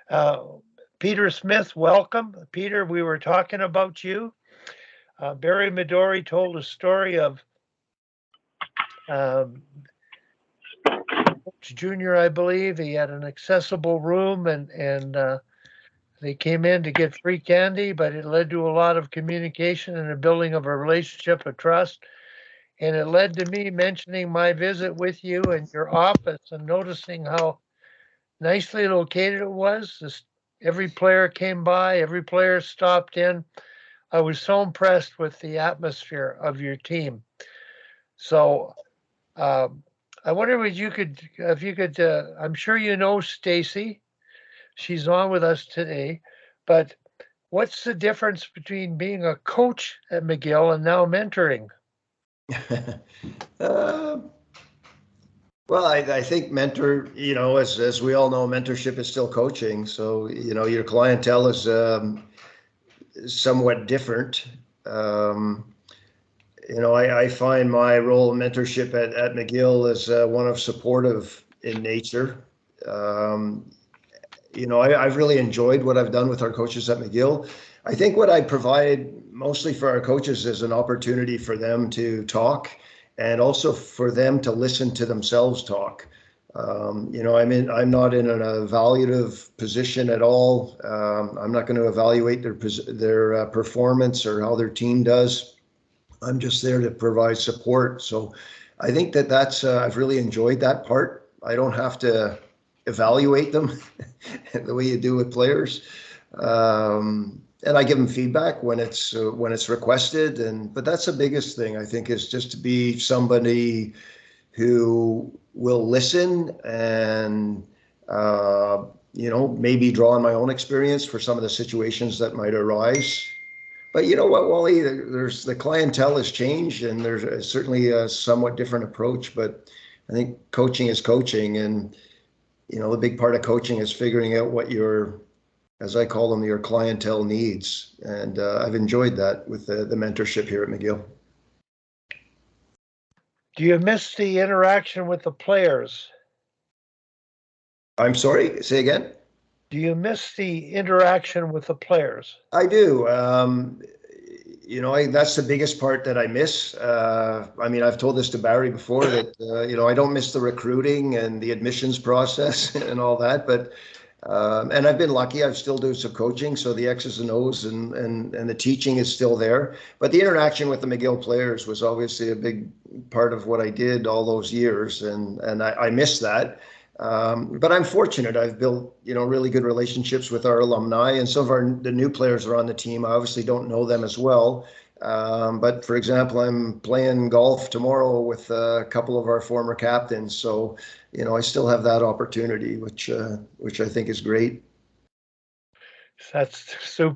Uh, Peter Smith, welcome. Peter, we were talking about you. Barry Midori told a story of um, Junior, I believe. He had an accessible room and they came in to get free candy, but it led to a lot of communication and a building of a relationship of trust. And it led to me mentioning my visit with you and your office and noticing how nicely located it was. Every player came by, every player stopped in. I was so impressed with the atmosphere of your team. So um, I wonder if you could. I'm sure you know Stacy. She's on with us today, but what's the difference between being a coach at McGill and now mentoring? uh, well, I think as we all know, mentorship is still coaching. So, your clientele is somewhat different. Um, I find my role in mentorship at McGill is one of supportive in nature. Um, I've really enjoyed what I've done with our coaches at McGill. I think what I provide mostly for our coaches is an opportunity for them to talk and also for them to listen to themselves talk. I'm not in an evaluative position at all. I'm not going to evaluate their performance or how their team does. I'm just there to provide support. So I think that's I've really enjoyed that part. I don't have to evaluate them the way you do with players. And I give them feedback when it's requested. But that's the biggest thing, I think, is just to be somebody who will listen and maybe draw on my own experience for some of the situations that might arise. But you know what, Wally, there's the clientele has changed, and there's certainly a somewhat different approach. But I think coaching is coaching, and the big part of coaching is figuring out what your, as I call them, your clientele needs. And I've enjoyed that with the mentorship here at McGill. Do you miss the interaction with the players? I'm sorry, say again? Do you miss the interaction with the players? I do. That's the biggest part that I miss. I've told this to Barry before that, I don't miss the recruiting and the admissions process and all that, but and I've been lucky. I've still do some coaching, so the X's and O's and the teaching is still there. But the interaction with the McGill players was obviously a big part of what I did all those years, and I miss that. But I'm fortunate. I've built, really good relationships with our alumni, and some of the new players are on the team. I obviously don't know them as well. But for example, I'm playing golf tomorrow with a couple of our former captains. So, I still have that opportunity, which I think is great. That's super.